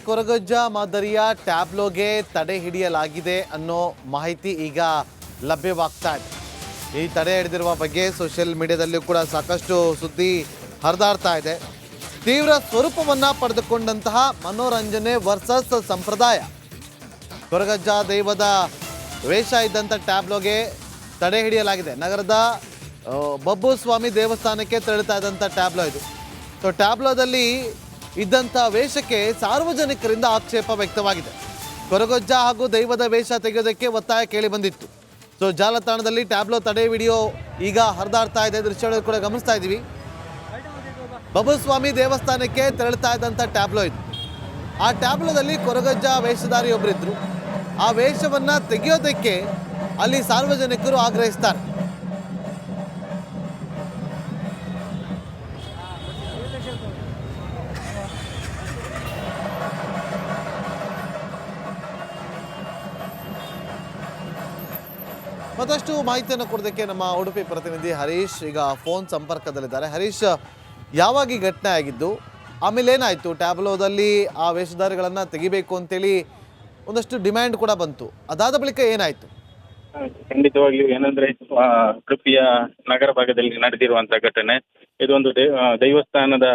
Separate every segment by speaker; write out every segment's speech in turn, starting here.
Speaker 1: ಕೊರಗಜ್ಜ ಮಾದರಿಯ ಟ್ಯಾಬ್ಲೋಗೆ ತಡೆ ಹಿಡಿಯಲಾಗಿದೆ ಅನ್ನೋ ಮಾಹಿತಿ ಈಗ ಲಭ್ಯವಾಗ್ತಾ ಇದೆ. ಈ ತಡೆ ಹಿಡಿದಿರುವ ಬಗ್ಗೆ ಸೋಷಿಯಲ್ ಮೀಡಿಯಾದಲ್ಲೂ ಕೂಡ ಸಾಕಷ್ಟು ಸುದ್ದಿ ಹರಿದಾಡ್ತಾ ಇದೆ. ತೀವ್ರ ಸ್ವರೂಪವನ್ನು ಪಡೆದುಕೊಂಡಂತಹ ಮನೋರಂಜನೆ ವರ್ಸಸ್ ಸಂಪ್ರದಾಯ. ಕೊರಗಜ್ಜ ದೈವದ ವೇಷ ಇದ್ದಂಥ ಟ್ಯಾಬ್ಲೋಗೆ ತಡೆ ಹಿಡಿಯಲಾಗಿದೆ. ನಗರದ ಬಬ್ಬು ಸ್ವಾಮಿ ದೇವಸ್ಥಾನಕ್ಕೆ ತೆರಳುತ್ತಾ ಇದ್ದಂಥ ಟ್ಯಾಬ್ಲೋ ಇದು. ಸೊ ಟ್ಯಾಬ್ಲೋದಲ್ಲಿ ಇದ್ದಂಥ ವೇಷಕ್ಕೆ ಸಾರ್ವಜನಿಕರಿಂದ ಆಕ್ಷೇಪ ವ್ಯಕ್ತವಾಗಿದೆ. ಕೊರಗಜ್ಜ ಹಾಗೂ ದೈವದ ವೇಷ ತೆಗೆಯೋದಕ್ಕೆ ಒತ್ತಾಯ ಕೇಳಿ ಬಂದಿತ್ತು. ಸೊ ಜಾಲತಾಣದಲ್ಲಿ ಟ್ಯಾಬ್ಲೋ ತಡೆ ವಿಡಿಯೋ ಈಗ ಹರಿದಾಡ್ತಾ ಇದೆ. ದೃಶ್ಯಗಳು ಕೂಡ ಗಮನಿಸ್ತಾ ಇದ್ದೀವಿ. ಬಬ್ಬುಸ್ವಾಮಿ ದೇವಸ್ಥಾನಕ್ಕೆ ತೆರಳುತ್ತಾ ಇದ್ದಂಥ ಟ್ಯಾಬ್ಲೋ ಇದು. ಆ ಟ್ಯಾಬ್ಲೋದಲ್ಲಿ ಕೊರಗಜ್ಜ ವೇಷಧಾರಿಯೊಬ್ಬರಿದ್ದರು. ಆ ವೇಷವನ್ನು ತೆಗೆಯೋದಕ್ಕೆ ಅಲ್ಲಿ ಸಾರ್ವಜನಿಕರು ಆಗ್ರಹಿಸ್ತಾರೆ. ಮತ್ತಷ್ಟು ಮಾಹಿತಿಯನ್ನು ಕೊಡೋದಕ್ಕೆ ನಮ್ಮ ಉಡುಪಿ ಪ್ರತಿನಿಧಿ ಹರೀಶ್ ಈಗ ಫೋನ್ ಸಂಪರ್ಕದಲ್ಲಿದ್ದಾರೆ. ಹರೀಶ್, ಯಾವಾಗ ಈ ಘಟನೆ ಆಗಿದ್ದು, ಆಮೇಲೆ ಏನಾಯಿತು? ಟ್ಯಾಬ್ಲೋದಲ್ಲಿ ಆ ವೇಷಧಾರಿಗಳನ್ನು ತೆಗಿಬೇಕು ಅಂತೇಳಿ ಒಂದಷ್ಟು ಡಿಮ್ಯಾಂಡ್ ಕೂಡ ಬಂತು. ಅದಾದ ಬಳಿಕ ಏನಾಯಿತು?
Speaker 2: ಖಂಡಿತವಾಗಿಯೂ ಏನಂದ್ರೆ ಉಡುಪಿಯ ನಗರ ಭಾಗದಲ್ಲಿ ನಡೆದಿರುವಂತಹ ಘಟನೆ ಇದೊಂದು ದೈವಸ್ಥಾನದ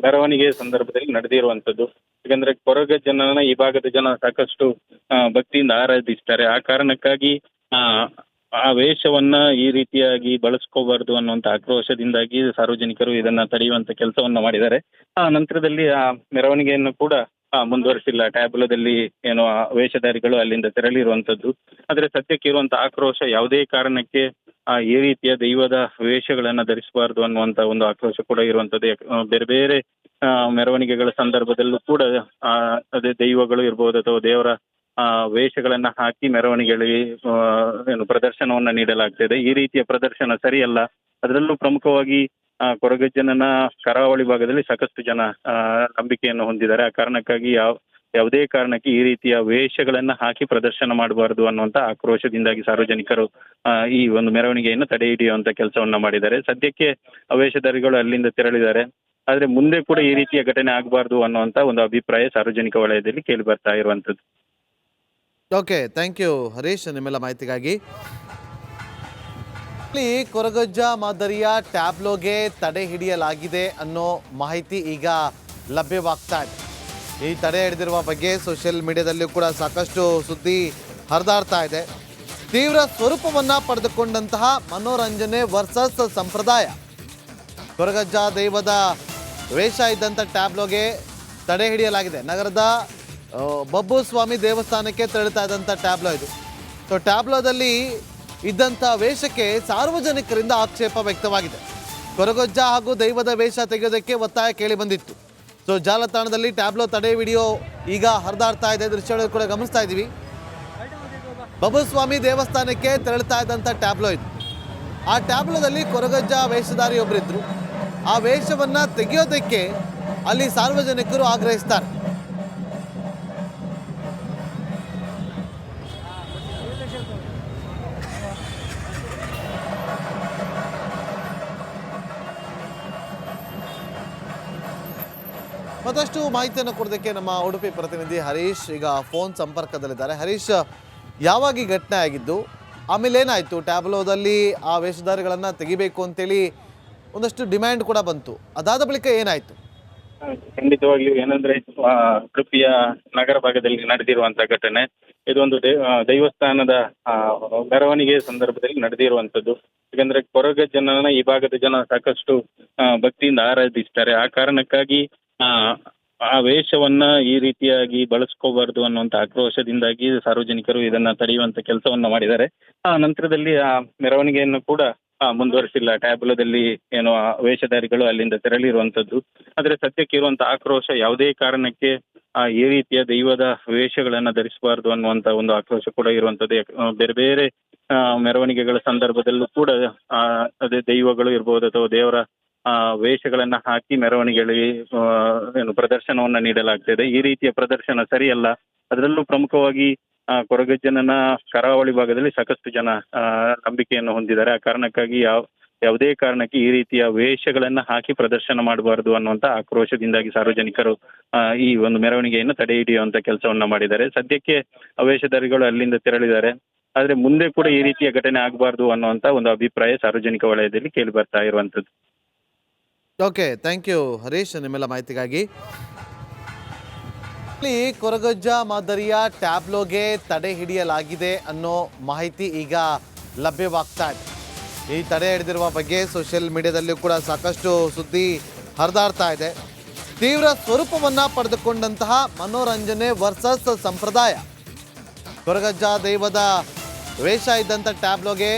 Speaker 2: ಮೆರವಣಿಗೆ ಸಂದರ್ಭದಲ್ಲಿ ನಡೆದಿರುವಂತದ್ದು. ಯಾಕಂದ್ರೆ ಕೊರಗಜ್ಜನನ್ನ ಈ ಭಾಗದ ಜನ ಸಾಕಷ್ಟು ಭಕ್ತಿಯಿಂದ ಆರಾಧಿಸ್ತಾರೆ. ಆ ಕಾರಣಕ್ಕಾಗಿ ಆ ವೇಷವನ್ನ ಈ ರೀತಿಯಾಗಿ ಬಳಸ್ಕೋಬಾರ್ದು ಅನ್ನುವಂತ ಆಕ್ರೋಶದಿಂದಾಗಿ ಸಾರ್ವಜನಿಕರು ಇದನ್ನ ತಡೆಯುವಂತ ಕೆಲಸವನ್ನ ಮಾಡಿದ್ದಾರೆ. ಆ ನಂತರದಲ್ಲಿ ಆ ಮೆರವಣಿಗೆಯನ್ನು ಕೂಡ ಮುಂದುವರಿಸಿಲ್ಲ. ಟ್ಯಾಬ್ಲೋದಲ್ಲಿ ಏನು ವೇಷಧಾರಿಗಳು ಅಲ್ಲಿಂದ ತೆರಳಿರುವಂತದ್ದು. ಆದ್ರೆ ಸದ್ಯಕ್ಕೆ ಇರುವಂತ ಆಕ್ರೋಶ ಯಾವುದೇ ಕಾರಣಕ್ಕೆ ಈ ರೀತಿಯ ದೈವದ ವೇಷಗಳನ್ನ ಧರಿಸಬಾರ್ದು ಅನ್ನುವಂತ ಒಂದು ಆಕ್ರೋಶ ಕೂಡ ಇರುವಂತದ್ದು. ಬೇರೆ ಬೇರೆ ಮೆರವಣಿಗೆಗಳ ಸಂದರ್ಭದಲ್ಲೂ ಕೂಡ ಅದೇ ದೈವಗಳು ಇರ್ಬೋದು ಅಥವಾ ದೇವರ ವೇಷಗಳನ್ನ ಹಾಕಿ ಮೆರವಣಿಗೆಗಳಿಗೆ ಏನು ಪ್ರದರ್ಶನವನ್ನ ನೀಡಲಾಗ್ತಿದೆ. ಈ ರೀತಿಯ ಪ್ರದರ್ಶನ ಸರಿಯಲ್ಲ. ಅದರಲ್ಲೂ ಪ್ರಮುಖವಾಗಿ ಕೊರಗಜ್ಜನನ ಕರಾವಳಿ ಭಾಗದಲ್ಲಿ ಸಾಕಷ್ಟು ಜನ ನಂಬಿಕೆಯನ್ನು ಹೊಂದಿದ್ದಾರೆ. ಆ ಕಾರಣಕ್ಕಾಗಿ ಯಾವುದೇ ಕಾರಣಕ್ಕೆ ಈ ರೀತಿಯ ವೇಷಗಳನ್ನ ಹಾಕಿ ಪ್ರದರ್ಶನ ಮಾಡಬಾರದು ಅನ್ನುವಂತ ಆಕ್ರೋಶದಿಂದಾಗಿ ಸಾರ್ವಜನಿಕರು ಈ ಒಂದು ಮೆರವಣಿಗೆಯನ್ನು ತಡೆ ಹಿಡಿಯುವಂತ ಕೆಲಸವನ್ನ ಮಾಡಿದ್ದಾರೆ. ಸದ್ಯಕ್ಕೆ ವೇಷಧಾರಿಗಳು ಅಲ್ಲಿಂದ ತೆರಳಿದ್ದಾರೆ. ಆದ್ರೆ ಮುಂದೆ ಕೂಡ ಈ ರೀತಿಯ ಘಟನೆ ಆಗಬಾರ್ದು ಅನ್ನುವಂತ ಒಂದು ಅಭಿಪ್ರಾಯ ಸಾರ್ವಜನಿಕ ವಲಯದಲ್ಲಿ ಕೇಳಿ ಬರ್ತಾ ಇರುವಂತದ್ದು.
Speaker 1: ಓಕೆ, ಥ್ಯಾಂಕ್ ಯು ಹರೀಶ್ ನಿಮ್ಮೆಲ್ಲ ಮಾಹಿತಿಗಾಗಿ. ಕೊರಗಜ್ಜ ಮಾದರಿಯ ಟ್ಯಾಬ್ಲೋಗೆ ತಡೆ ಹಿಡಿಯಲಾಗಿದೆ ಅನ್ನೋ ಮಾಹಿತಿ ಈಗ ಲಭ್ಯವಾಗ್ತಾ ಇದೆ. ಈ ತಡೆ ಹಿಡಿದಿರುವ ಬಗ್ಗೆ ಸೋಷಿಯಲ್ ಮೀಡಿಯಾದಲ್ಲೂ ಕೂಡ ಸಾಕಷ್ಟು ಸುದ್ದಿ ಹರಿದಾಡ್ತಾ ಇದೆ. ತೀವ್ರ ಸ್ವರೂಪವನ್ನು ಪಡೆದುಕೊಂಡಂತಹ ಮನೋರಂಜನೆ ವರ್ಸಸ್ ಸಂಪ್ರದಾಯ. ಕೊರಗಜ್ಜ ದೈವದ ವೇಷ ಇದ್ದಂಥ ಟ್ಯಾಬ್ಲೋಗೆ ತಡೆ ಹಿಡಿಯಲಾಗಿದೆ. ನಗರದ ಬಬ್ಬು ಸ್ವಾಮಿ ದೇವಸ್ಥಾನಕ್ಕೆ ತೆರಳುತ್ತಾ ಇದ್ದಂಥ ಟ್ಯಾಬ್ಲೋ ಇದು. ಸೊ ಟ್ಯಾಬ್ಲೋದಲ್ಲಿ ಇದ್ದಂಥ ವೇಷಕ್ಕೆ ಸಾರ್ವಜನಿಕರಿಂದ ಆಕ್ಷೇಪ ವ್ಯಕ್ತವಾಗಿದೆ. ಕೊರಗಜ್ಜ ಹಾಗೂ ದೈವದ ವೇಷ ತೆಗೆಯೋದಕ್ಕೆ ಒತ್ತಾಯ ಕೇಳಿ ಬಂದಿತ್ತು. ಸೊ ಜಾಲತಾಣದಲ್ಲಿ ಟ್ಯಾಬ್ಲೋ ತಡೆ ವಿಡಿಯೋ ಈಗ ಹರಿದಾಡ್ತಾ ಇದೆ. ದೃಶ್ಯಗಳು ಕೂಡ ಗಮನಿಸ್ತಾ ಇದ್ದೀವಿ. ಬಬ್ಬುಸ್ವಾಮಿ ದೇವಸ್ಥಾನಕ್ಕೆ ತೆರಳುತ್ತಾ ಇದ್ದಂಥ ಟ್ಯಾಬ್ಲೋ ಇದು. ಆ ಟ್ಯಾಬ್ಲೋದಲ್ಲಿ ಕೊರಗಜ್ಜ ವೇಷಧಾರಿಯೊಬ್ಬರಿದ್ದರು. ಆ ವೇಷವನ್ನು ತೆಗೆಯೋದಕ್ಕೆ ಅಲ್ಲಿ ಸಾರ್ವಜನಿಕರು ಆಗ್ರಹಿಸ್ತಾರೆ. ಮತ್ತಷ್ಟು ಮಾಹಿತಿಯನ್ನು ಕೊಡೋದಕ್ಕೆ ನಮ್ಮ ಉಡುಪಿ ಪ್ರತಿನಿಧಿ ಹರೀಶ್ ಈಗ ಫೋನ್ ಸಂಪರ್ಕದಲ್ಲಿದ್ದಾರೆ. ಹರೀಶ್, ಯಾವಾಗ ಈ ಘಟನೆ ಆಗಿದ್ದು, ಆಮೇಲೆ ಏನಾಯಿತು? ಟ್ಯಾಬ್ಲೋದಲ್ಲಿ ಆ ವೇಷಧಾರಿಗಳನ್ನು ತೆಗಿಬೇಕು ಅಂತೇಳಿ ಒಂದಷ್ಟು ಡಿಮ್ಯಾಂಡ್ ಕೂಡ ಬಂತು. ಅದಾದ ಬಳಿಕ ಏನಾಯಿತು?
Speaker 2: ಖಂಡಿತವಾಗಿಯೂ ಏನಂದ್ರೆ ಉಡುಪಿಯ ನಗರ ಭಾಗದಲ್ಲಿ ನಡೆದಿರುವಂತಹ ಘಟನೆ ಇದೊಂದು ದೈವಸ್ಥಾನದ ಮೆರವಣಿಗೆ ಸಂದರ್ಭದಲ್ಲಿ ನಡೆದಿರುವಂತದ್ದು. ಯಾಕಂದ್ರೆ ಕೊರಗಜ್ಜನನ್ನ ಈ ಭಾಗದ ಜನ ಸಾಕಷ್ಟು ಭಕ್ತಿಯಿಂದ ಆರಾಧಿಸ್ತಾರೆ. ಆ ಕಾರಣಕ್ಕಾಗಿ ಆ ವೇಷವನ್ನ ಈ ರೀತಿಯಾಗಿ ಬಳಸ್ಕೋಬಾರ್ದು ಅನ್ನುವಂತ ಆಕ್ರೋಶದಿಂದಾಗಿ ಸಾರ್ವಜನಿಕರು ಇದನ್ನ ತಡೆಯುವಂತ ಕೆಲಸವನ್ನ ಮಾಡಿದ್ದಾರೆ. ಆ ನಂತರದಲ್ಲಿ ಆ ಮೆರವಣಿಗೆಯನ್ನು ಕೂಡ ಮುಂದುವರಿಸಿಲ್ಲ. ಟ್ಯಾಬ್ಲೋದಲ್ಲಿ ಏನು ವೇಷಧಾರಿಗಳು ಅಲ್ಲಿಂದ ತೆರಳಿರುವಂತದ್ದು. ಆದ್ರೆ ಸದ್ಯಕ್ಕೆ ಇರುವಂತ ಆಕ್ರೋಶ ಯಾವುದೇ ಕಾರಣಕ್ಕೆ ಈ ರೀತಿಯ ದೈವದ ವೇಷಗಳನ್ನ ಧರಿಸಬಾರ್ದು ಅನ್ನುವಂತ ಒಂದು ಆಕ್ರೋಶ ಕೂಡ ಇರುವಂತದ್ದು. ಬೇರೆ ಬೇರೆ ಮೆರವಣಿಗೆಗಳ ಸಂದರ್ಭದಲ್ಲೂ ಕೂಡ ಅದೇ ದೈವಗಳು ಇರ್ಬೋದು ಅಥವಾ ದೇವರ ವೇಷಗಳನ್ನ ಹಾಕಿ ಮೆರವಣಿಗೆಗಳಿಗೆ ಏನು ಪ್ರದರ್ಶನವನ್ನ ನೀಡಲಾಗ್ತಿದೆ. ಈ ರೀತಿಯ ಪ್ರದರ್ಶನ ಸರಿಯಲ್ಲ. ಅದರಲ್ಲೂ ಪ್ರಮುಖವಾಗಿ ಕೊರಗಜ್ಜನನ ಕರಾವಳಿ ಭಾಗದಲ್ಲಿ ಸಾಕಷ್ಟು ಜನ ನಂಬಿಕೆಯನ್ನು ಹೊಂದಿದ್ದಾರೆ. ಆ ಕಾರಣಕ್ಕಾಗಿ ಯಾವುದೇ ಕಾರಣಕ್ಕೆ ಈ ರೀತಿಯ ವೇಷಗಳನ್ನ ಹಾಕಿ ಪ್ರದರ್ಶನ ಮಾಡಬಾರದು ಅನ್ನುವಂತ ಆಕ್ರೋಶದಿಂದಾಗಿ ಸಾರ್ವಜನಿಕರು ಈ ಒಂದು ಮೆರವಣಿಗೆಯನ್ನು ತಡೆ ಹಿಡಿಯುವಂತ ಕೆಲಸವನ್ನ ಮಾಡಿದ್ದಾರೆ. ಸದ್ಯಕ್ಕೆ ವೇಷಧಾರಿಗಳು ಅಲ್ಲಿಂದ ತೆರಳಿದ್ದಾರೆ. ಆದ್ರೆ ಮುಂದೆ ಕೂಡ ಈ ರೀತಿಯ ಘಟನೆ ಆಗಬಾರ್ದು ಅನ್ನುವಂತ ಒಂದು ಅಭಿಪ್ರಾಯ ಸಾರ್ವಜನಿಕ ವಲಯದಲ್ಲಿ ಕೇಳಿ ಬರ್ತಾ ಇರುವಂತದ್ದು.
Speaker 1: ಓಕೆ, ಥ್ಯಾಂಕ್ ಯು ಹರೀಶ್ ನಿಮ್ಮೆಲ್ಲ ಮಾಹಿತಿಗಾಗಿ. ಇಲ್ಲಿ ಕೊರಗಜ್ಜ ಮಾದರಿಯ ಟ್ಯಾಬ್ಲೋಗೆ ತಡೆ ಹಿಡಿಯಲಾಗಿದೆ ಅನ್ನೋ ಮಾಹಿತಿ ಈಗ ಲಭ್ಯವಾಗ್ತಾ ಇದೆ. ಈ ತಡೆ ಹಿಡಿದಿರುವ ಬಗ್ಗೆ ಸೋಷಿಯಲ್ ಮೀಡಿಯಾದಲ್ಲೂ ಕೂಡ ಸಾಕಷ್ಟು ಸುದ್ದಿ ಹರಿದಾಡ್ತಾ ಇದೆ. ತೀವ್ರ ಸ್ವರೂಪವನ್ನ ಪಡೆದುಕೊಂಡಂತಹ ಮನೋರಂಜನೆ ವರ್ಸಸ್ ಸಂಪ್ರದಾಯ. ಕೊರಗಜ್ಜ ದೈವದ ವೇಷ ಇದ್ದಂಥ ಟ್ಯಾಬ್ಲೋಗೆ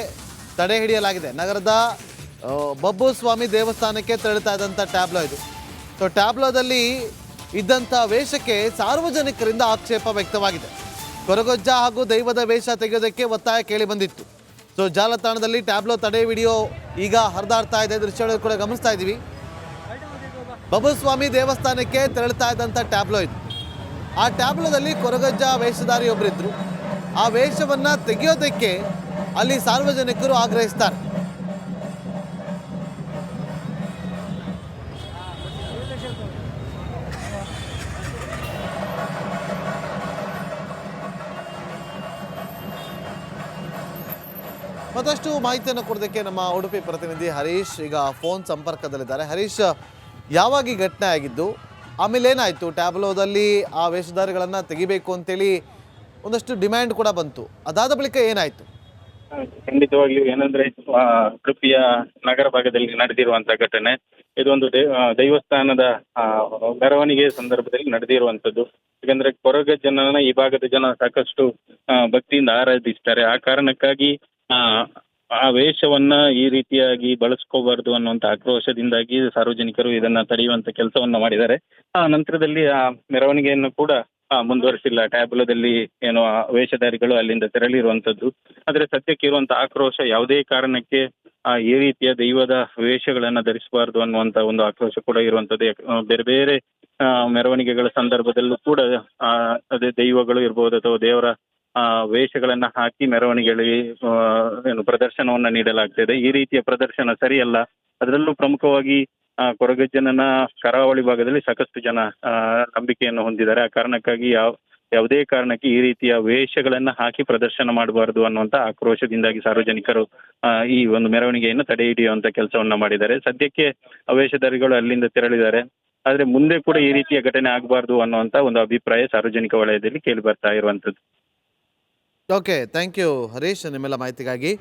Speaker 1: ತಡೆ ಹಿಡಿಯಲಾಗಿದೆ. ನಗರದ ಬಬ್ಬು ಸ್ವಾಮಿ ದೇವಸ್ಥಾನಕ್ಕೆ ತೆರಳುತ್ತಾ ಇದ್ದಂಥ ಟ್ಯಾಬ್ಲೋ ಇದು. ಸೊ ಟ್ಯಾಬ್ಲೋದಲ್ಲಿ ಇದ್ದಂಥ ವೇಷಕ್ಕೆ ಸಾರ್ವಜನಿಕರಿಂದ ಆಕ್ಷೇಪ ವ್ಯಕ್ತವಾಗಿದೆ. ಕೊರಗಜ್ಜ ಹಾಗೂ ದೈವದ ವೇಷ ತೆಗೆಯೋದಕ್ಕೆ ಒತ್ತಾಯ ಕೇಳಿ ಬಂದಿತ್ತು. ಸೊ ಜಾಲತಾಣದಲ್ಲಿ ಟ್ಯಾಬ್ಲೋ ತಡೆ ವಿಡಿಯೋ ಈಗ ಹರಿದಾಡ್ತಾ ಇದೆ. ದೃಶ್ಯಗಳು ಕೂಡ ಗಮನಿಸ್ತಾ ಇದ್ದೀವಿ. ಬಬ್ಬು ಸ್ವಾಮಿ ದೇವಸ್ಥಾನಕ್ಕೆ ತೆರಳುತ್ತಾ ಇದ್ದಂಥ ಟ್ಯಾಬ್ಲೋ ಇದು. ಆ ಟ್ಯಾಬ್ಲೋದಲ್ಲಿ ಕೊರಗಜ್ಜ ವೇಷಧಾರಿ ಒಬ್ಬರಿದ್ರು. ಆ ವೇಷವನ್ನ ತೆಗೆಯೋದಕ್ಕೆ ಅಲ್ಲಿ ಸಾರ್ವಜನಿಕರು ಆಗ್ರಹಿಸ್ತಾರೆ. ಮತ್ತಷ್ಟು ಮಾಹಿತಿಯನ್ನು ಕೊಡೋದಕ್ಕೆ ನಮ್ಮ ಉಡುಪಿ ಪ್ರತಿನಿಧಿ ಹರೀಶ್ ಈಗ ಫೋನ್ ಸಂಪರ್ಕದಲ್ಲಿದ್ದಾರೆ. ಹರೀಶ್, ಯಾವಾಗ ಈ ಘಟನೆ ಆಗಿದ್ದು, ಆಮೇಲೆ ಏನಾಯಿತು? ಟ್ಯಾಬ್ಲೋದಲ್ಲಿ ಆ ವೇಷಧಾರಿಗಳನ್ನು ತೆಗಿಬೇಕು ಅಂತೇಳಿ ಒಂದಷ್ಟು ಡಿಮ್ಯಾಂಡ್ ಕೂಡ ಬಂತು. ಅದಾದ ಬಳಿಕ ಏನಾಯಿತು?
Speaker 2: ಖಂಡಿತವಾಗಿಯೂ ಏನಂದ್ರೆ ಉಡುಪಿಯ ನಗರ ಭಾಗದಲ್ಲಿ ನಡೆದಿರುವಂತ ಘಟನೆ ಇದೊಂದು ದೈವಸ್ಥಾನದ ಮೆರವಣಿಗೆ ಸಂದರ್ಭದಲ್ಲಿ ನಡೆದಿರುವಂತದ್ದು. ಯಾಕಂದ್ರೆ ಕೊರಗಜ್ಜನನ್ನ ಈ ಭಾಗದ ಜನ ಸಾಕಷ್ಟು ಭಕ್ತಿಯಿಂದ ಆರಾಧಿಸ್ತಾರೆ. ಆ ಕಾರಣಕ್ಕಾಗಿ ಆ ವೇಷವನ್ನ ಈ ರೀತಿಯಾಗಿ ಬಳಸ್ಕೋಬಾರ್ದು ಅನ್ನುವಂತ ಆಕ್ರೋಶದಿಂದಾಗಿ ಸಾರ್ವಜನಿಕರು ಇದನ್ನ ತಡೆಯುವಂತ ಕೆಲಸವನ್ನ ಮಾಡಿದ್ದಾರೆ. ಆ ನಂತರದಲ್ಲಿ ಆ ಮೆರವಣಿಗೆಯನ್ನು ಕೂಡ ಮುಂದುವರಿಸಿಲ್ಲ. ಟ್ಯಾಬ್ಲೋದಲ್ಲಿ ಏನು ವೇಷಧಾರಿಗಳು ಅಲ್ಲಿಂದ ತೆರಳಿರುವಂತದ್ದು. ಆದ್ರೆ ಸದ್ಯಕ್ಕೆ ಇರುವಂತ ಆಕ್ರೋಶ ಯಾವುದೇ ಕಾರಣಕ್ಕೆ ಈ ರೀತಿಯ ದೈವದ ವೇಷಗಳನ್ನ ಧರಿಸಬಾರ್ದು ಅನ್ನುವಂತ ಒಂದು ಆಕ್ರೋಶ ಕೂಡ ಇರುವಂತದ್ದು. ಬೇರೆ ಬೇರೆ ಮೆರವಣಿಗೆಗಳ ಸಂದರ್ಭದಲ್ಲೂ ಕೂಡ ಅದೇ ದೈವಗಳು ಇರ್ಬೋದು ಅಥವಾ ದೇವರ ವೇಷಗಳನ್ನ ಹಾಕಿ ಮೆರವಣಿಗೆಗಳಿಗೆ ಏನು ಪ್ರದರ್ಶನವನ್ನ ನೀಡಲಾಗ್ತಿದೆ. ಈ ರೀತಿಯ ಪ್ರದರ್ಶನ ಸರಿಯಲ್ಲ. ಅದರಲ್ಲೂ ಪ್ರಮುಖವಾಗಿ ಕೊರಗಜ್ಜನನ ಕರಾವಳಿ ಭಾಗದಲ್ಲಿ ಸಾಕಷ್ಟು ಜನ ನಂಬಿಕೆಯನ್ನು ಹೊಂದಿದ್ದಾರೆ. ಆ ಕಾರಣಕ್ಕಾಗಿ ಯಾವುದೇ ಕಾರಣಕ್ಕೆ ಈ ರೀತಿಯ ವೇಷಗಳನ್ನ ಹಾಕಿ ಪ್ರದರ್ಶನ ಮಾಡಬಾರದು ಅನ್ನುವಂತ ಆಕ್ರೋಶದಿಂದಾಗಿ ಸಾರ್ವಜನಿಕರು ಈ ಒಂದು ಮೆರವಣಿಗೆಯನ್ನು ತಡೆ ಹಿಡಿಯುವಂತ ಕೆಲಸವನ್ನ ಮಾಡಿದ್ದಾರೆ. ಸದ್ಯಕ್ಕೆ ವೇಷಧಾರಿಗಳು ಅಲ್ಲಿಂದ ತೆರಳಿದ್ದಾರೆ. ಆದ್ರೆ ಮುಂದೆ ಕೂಡ ಈ ರೀತಿಯ ಘಟನೆ ಆಗಬಾರ್ದು ಅನ್ನುವಂತ ಒಂದು ಅಭಿಪ್ರಾಯ ಸಾರ್ವಜನಿಕ ವಲಯದಲ್ಲಿ ಕೇಳಿ ಬರ್ತಾ ಇರುವಂತದ್ದು.
Speaker 1: ಓಕೆ, ಥ್ಯಾಂಕ್ ಯು ಹರೀಶ್ ನಿಮ್ಮೆಲ್ಲ ಮಾಹಿತಿಗಾಗಿ.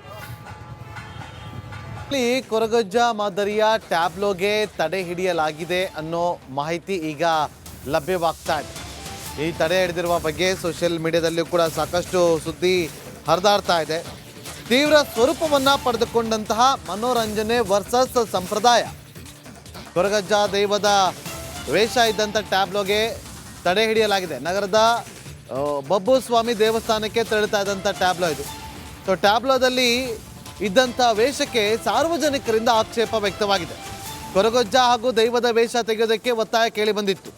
Speaker 1: ಇಲ್ಲಿ ಕೊರಗಜ್ಜ ಮಾದರಿಯ ಟ್ಯಾಬ್ಲೋಗೆ ತಡೆ ಹಿಡಿಯಲಾಗಿದೆ ಅನ್ನೋ ಮಾಹಿತಿ ಈಗ ಲಭ್ಯವಾಗ್ತಾ ಇದೆ. ಈ ತಡೆ ಹಿಡಿದಿರುವ ಬಗ್ಗೆ ಸೋಷಿಯಲ್ ಮೀಡಿಯಾದಲ್ಲೂ ಕೂಡ ಸಾಕಷ್ಟು ಸುದ್ದಿ ಹರಿದಾಡ್ತಾ ಇದೆ. ತೀವ್ರ ಸ್ವರೂಪವನ್ನ ಪಡೆದುಕೊಂಡಂತಹ ಮನೋರಂಜನೆ ವರ್ಸಸ್ ಸಂಪ್ರದಾಯ. ಕೊರಗಜ್ಜ ದೈವದ ವೇಷ ಇದ್ದಂಥ ಟ್ಯಾಬ್ಲೋಗೆ ತಡೆ ಹಿಡಿಯಲಾಗಿದೆ. ನಗರದ ಬಬ್ಬು ಸ್ವಾಮಿ ದೇವಸ್ಥಾನಕ್ಕೆ ತೆರಳುತ್ತಾ ಇದ್ದಂಥ ಟ್ಯಾಬ್ಲೋ ಇದು. ಸೊ ಟ್ಯಾಬ್ಲೋದಲ್ಲಿ ಇದ್ದಂಥ ವೇಷಕ್ಕೆ ಸಾರ್ವಜನಿಕರಿಂದ ಆಕ್ಷೇಪ ವ್ಯಕ್ತವಾಗಿದೆ. ಕೊರಗಜ್ಜ ಹಾಗೂ ದೈವದ ವೇಷ ತೆಗೆಯೋದಕ್ಕೆ ಒತ್ತಾಯ ಕೇಳಿ ಬಂದಿತ್ತು.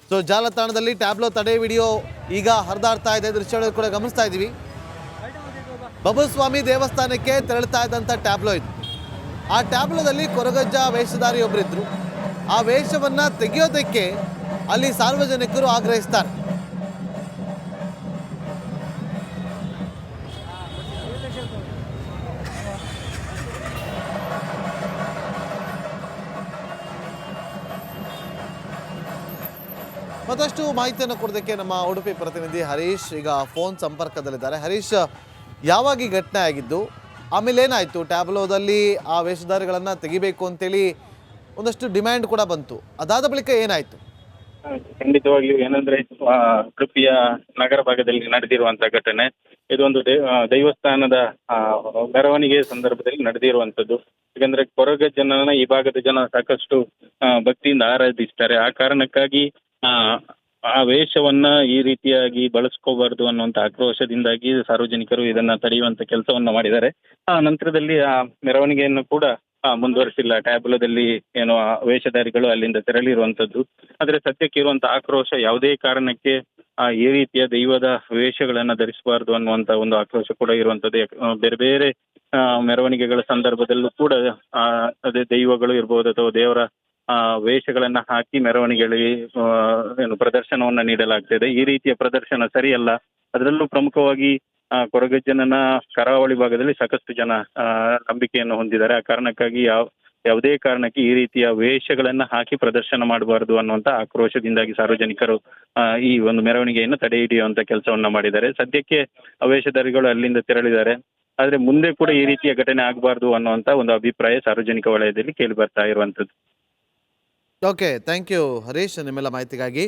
Speaker 1: ಸೊ ಜಾಲತಾಣದಲ್ಲಿ ಟ್ಯಾಬ್ಲೋ ತಡೆ ವಿಡಿಯೋ ಈಗ ಹರಿದಾಡ್ತಾ ಇದೆ. ದೃಶ್ಯಗಳು ಕೂಡ ಗಮನಿಸ್ತಾ ಇದ್ದೀವಿ. ಬಬ್ಬು ಸ್ವಾಮಿ ದೇವಸ್ಥಾನಕ್ಕೆ ತೆರಳುತ್ತಾ ಇದ್ದಂಥ ಟ್ಯಾಬ್ಲೋ ಇದು. ಆ ಟ್ಯಾಬ್ಲೋದಲ್ಲಿ ಕೊರಗಜ್ಜ ವೇಷಧಾರಿ ಒಬ್ಬರಿದ್ರು. ಆ ವೇಷವನ್ನ ತೆಗೆಯೋದಕ್ಕೆ ಅಲ್ಲಿ ಸಾರ್ವಜನಿಕರು ಆಗ್ರಹಿಸ್ತಾರೆ. ಮತ್ತಷ್ಟು ಮಾಹಿತಿಯನ್ನು ಕೊಡೋದಕ್ಕೆ ನಮ್ಮ ಉಡುಪಿ ಪ್ರತಿನಿಧಿ ಹರೀಶ್ ಈಗ ಫೋನ್ ಸಂಪರ್ಕದಲ್ಲಿದ್ದಾರೆ. ಹರೀಶ್, ಯಾವಾಗ ಈ ಘಟನೆ ಆಗಿದ್ದು, ಆಮೇಲೆ ಏನಾಯಿತು? ಟ್ಯಾಬ್ಲೋದಲ್ಲಿ ಆ ವೇಷಧಾರಿಗಳನ್ನು ತೆಗಿಬೇಕು ಅಂತೇಳಿ ಒಂದಷ್ಟು ಡಿಮ್ಯಾಂಡ್ ಕೂಡ ಬಂತು. ಅದಾದ ಬಳಿಕ ಏನಾಯಿತು?
Speaker 2: ಖಂಡಿತವಾಗಿಯೂ ಏನಂದ್ರೆ ಉಡುಪಿಯ ನಗರ ಭಾಗದಲ್ಲಿ ನಡೆದಿರುವಂತ ಘಟನೆ ಇದೊಂದು ದೈವಸ್ಥಾನದ ಮೆರವಣಿಗೆ ಸಂದರ್ಭದಲ್ಲಿ ನಡೆದಿರುವಂತದ್ದು. ಯಾಕಂದ್ರೆ ಕೊರಗಜ್ಜನನ್ನ ಈ ಭಾಗದ ಜನ ಸಾಕಷ್ಟು ಭಕ್ತಿಯಿಂದ ಆರಾಧಿಸ್ತಾರೆ. ಆ ಕಾರಣಕ್ಕಾಗಿ ಆ ವೇಷವನ್ನ ಈ ರೀತಿಯಾಗಿ ಬಳಸ್ಕೋಬಾರ್ದು ಅನ್ನುವಂತ ಆಕ್ರೋಶದಿಂದಾಗಿ ಸಾರ್ವಜನಿಕರು ಇದನ್ನ ತಡೆಯುವಂತ ಕೆಲಸವನ್ನ ಮಾಡಿದ್ದಾರೆ. ಆ ನಂತರದಲ್ಲಿ ಆ ಮೆರವಣಿಗೆಯನ್ನು ಕೂಡ ಮುಂದುವರಿಸಿಲ್ಲ. ಟ್ಯಾಬ್ಲೋದಲ್ಲಿ ಏನು ವೇಷಧಾರಿಗಳು ಅಲ್ಲಿಂದ ತೆರಳಿರುವಂತದ್ದು. ಆದ್ರೆ ಸದ್ಯಕ್ಕೆ ಇರುವಂತ ಆಕ್ರೋಶ ಯಾವುದೇ ಕಾರಣಕ್ಕೆ ಈ ರೀತಿಯ ದೈವದ ವೇಷಗಳನ್ನ ಧರಿಸಬಾರ್ದು ಅನ್ನುವಂತ ಒಂದು ಆಕ್ರೋಶ ಕೂಡ ಇರುವಂತದ್ದು. ಬೇರೆ ಬೇರೆ ಮೆರವಣಿಗೆಗಳ ಸಂದರ್ಭದಲ್ಲೂ ಕೂಡ ಅದೇ ದೈವಗಳು ಇರ್ಬೋದು ಅಥವಾ ದೇವರ ವೇಷಗಳನ್ನ ಹಾಕಿ ಮೆರವಣಿಗೆಗಳಿಗೆ ಏನು ಪ್ರದರ್ಶನವನ್ನ ನೀಡಲಾಗ್ತಿದೆ. ಈ ರೀತಿಯ ಪ್ರದರ್ಶನ ಸರಿಯಲ್ಲ. ಅದರಲ್ಲೂ ಪ್ರಮುಖವಾಗಿ ಕೊರಗಜ್ಜನನ ಕರಾವಳಿ ಭಾಗದಲ್ಲಿ ಸಾಕಷ್ಟು ಜನ ನಂಬಿಕೆಯನ್ನು ಹೊಂದಿದ್ದಾರೆ. ಆ ಕಾರಣಕ್ಕಾಗಿ ಯಾವುದೇ ಕಾರಣಕ್ಕೆ ಈ ರೀತಿಯ ವೇಷಗಳನ್ನ ಹಾಕಿ ಪ್ರದರ್ಶನ ಮಾಡಬಾರದು ಅನ್ನುವಂತ ಆಕ್ರೋಶದಿಂದಾಗಿ ಸಾರ್ವಜನಿಕರು ಈ ಒಂದು ಮೆರವಣಿಗೆಯನ್ನು ತಡೆ ಹಿಡಿಯುವಂತ ಕೆಲಸವನ್ನ ಮಾಡಿದ್ದಾರೆ. ಸದ್ಯಕ್ಕೆ ವೇಷಧಾರಿಗಳು ಅಲ್ಲಿಂದ ತೆರಳಿದ್ದಾರೆ. ಆದ್ರೆ ಮುಂದೆ ಕೂಡ ಈ ರೀತಿಯ ಘಟನೆ ಆಗಬಾರ್ದು ಅನ್ನುವಂತ ಒಂದು ಅಭಿಪ್ರಾಯ ಸಾರ್ವಜನಿಕ ವಲಯದಲ್ಲಿ ಕೇಳಿ ಬರ್ತಾ ಇರುವಂತದ್ದು.
Speaker 1: ಓಕೆ, ಥ್ಯಾಂಕ್ ಯು ಹರೀಶ್ ನಿಮ್ಮೆಲ್ಲ ಮಾಹಿತಿಗಾಗಿ.